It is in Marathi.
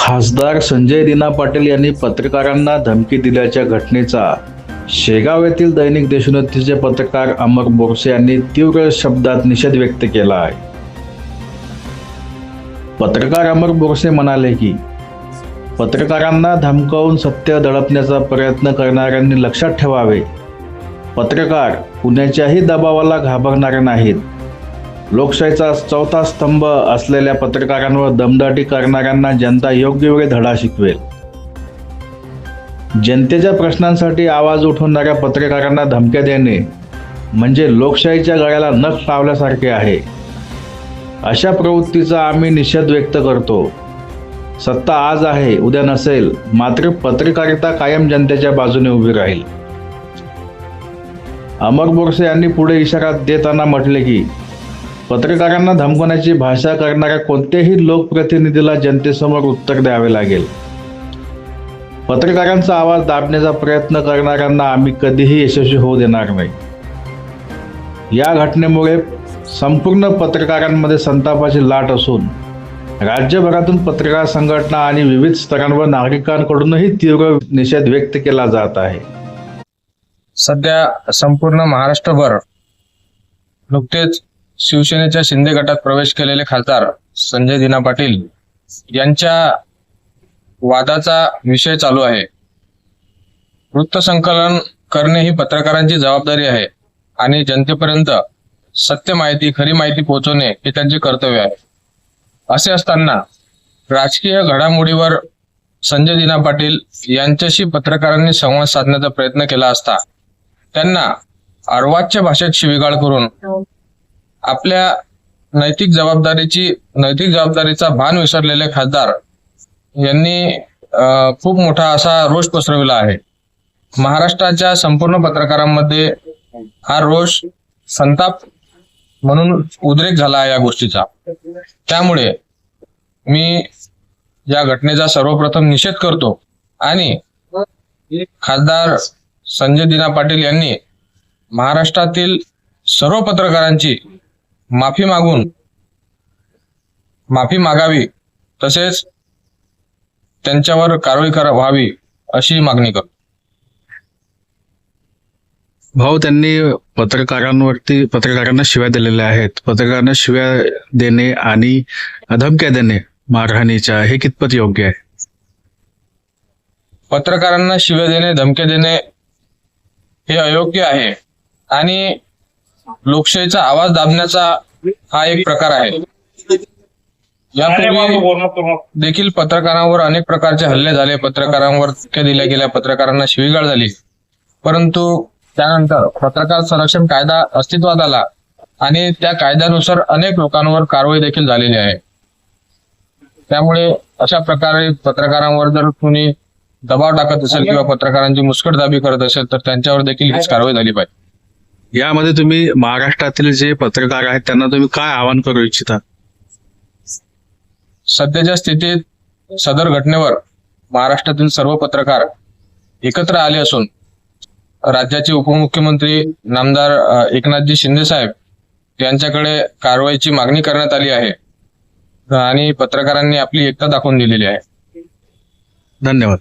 खासदार संजय दिना पाटील यांनी पत्रकारांना धमकी दिल्याच्या घटनेचा शेगाव येथील दैनिक देशोन्नतीचे पत्रकार अमर बोरसे यांनी तीव्र शब्दात निषेध व्यक्त केला आहे. पत्रकार अमर बोरसे म्हणाले की पत्रकारांना धमकावून सत्य दडपण्याचा प्रयत्न करणाऱ्यांनी लक्षात ठेवावे. पत्रकार कुणाच्याही दबावाला घाबरणारे नाहीत. लोकशाहीचा चौथा स्तंभ असलेल्या पत्रकारांवर दमदाटी करणाऱ्यांना जनता योग्य वेळी धडा शिकवेल. जनतेच्या प्रश्नांसाठी आवाज उठवणाऱ्या पत्रकारांना धमक्या देणे म्हणजे लोकशाहीच्या गळ्याला नख लावल्यासारखे आहे. अशा प्रवृत्तीचा आम्ही निषेध व्यक्त करतो. सत्ता आज आहे, उद्या नसेल, मात्र पत्रकारिता कायम जनतेच्या बाजूने उभी राहील. अमर बोरसे यांनी पुढे इशारा देताना म्हटले की पत्रकारांना धमकवण्याची भाषा करणाऱ्या कोणत्याही लोकप्रतिनिधीला जनतेसमोर उत्तर द्यावे लागेल. पत्रकारांचा आवाज दाबण्याचा प्रयत्न करणाऱ्यांना आम्ही कधीही यशस्वी होऊ देणार नाही. या घटनेमुळे संपूर्ण पत्रकारांमध्ये संतापाची लाट असून राज्यभरातून पत्रकार संघटना आणि विविध स्तरांवर नागरिकांकडूनही तीव्र निषेध व्यक्त केला जात आहे. सध्या संपूर्ण महाराष्ट्रभर नुकतेच शिवसेनेच्या शिंदे गटात प्रवेश केलेले खासदार संजय दिना पाटील यांच्या वादाचा विषय चालू आहे. वृत्तसंकलन करणे ही पत्रकारांची जबाबदारी आहे आणि जनतेपर्यंत सत्य माहिती, खरी माहिती पोहोचवणे हे त्यांचे कर्तव्य आहे. असे असताना राजकीय घडामोडीवर संजय दिना पाटील यांच्याशी पत्रकारांनी संवाद साधण्याचा प्रयत्न केला असता त्यांना अर्वाच्य भाषेत शिवीगाळ करून आपल्या नैतिक जबाबदारीचा भान विसरलेले खासदार यांनी खूप मोठा असा रोष पसरविला आहे. महाराष्ट्राच्या संपूर्ण पत्रकारांमध्ये हा रोष, संताप म्हणून उद्रेक झाला आहे या गोष्टीचा. त्यामुळे मी या घटनेचा सर्वप्रथम निषेध करतो आणि खासदार संजय दिना पाटील यांनी महाराष्ट्रातील सर्व पत्रकारांची माफी मागावी, तसेच त्यांच्यावर कारवाई व्हावी अशी मागणी करतो. भाऊ, त्यांनी पत्रकारांना शिव्या दिलेल्या आहेत. पत्रकारांना शिव्या देणे आणि धमक्या देणे मारहाणीच्या, हे कितपत योग्य आहे? पत्रकारांना शिव्या देणे, धमक्या देणे हे अयोग्य आहे आणि लोकशाहीचा आवाज दाबण्याचा हा एक प्रकार आहे. यापूर्वी देखील पत्रकारांवर अनेक प्रकारचे हल्ले झाले, पत्रकारांवर धमक्या दिल्या गेल्या, पत्रकारांना शिवीगाळ झाली. परंतु त्यानंतर पत्रकार संरक्षण कायदा अस्तित्वात आला आणि त्या कायद्यानुसार अनेक लोकांवर कारवाई देखील झालेली आहे. त्यामुळे अशा प्रकारे पत्रकारांवर जर कोणी दबाव टाकत असेल किंवा पत्रकारांची मुस्कटदाबी करत असेल तर त्यांच्यावर देखील हीच कारवाई झाली पाहिजे. यामध्ये तुम्ही महाराष्ट्रातील जे पत्रकार आहेत त्यांना तुम्ही काय आवाहन करू इच्छिता? सध्याच्या स्थितीत सदर घटनेवर महाराष्ट्रातील सर्व पत्रकार एकत्र आले असून राज्याचे उपमुख्यमंत्री नामदार एकनाथजी शिंदे साहेब यांच्याकडे कारवाईची मागणी करण्यात आली आहे आणि पत्रकारांनी आपली एकता दाखवून दिलेली आहे. धन्यवाद.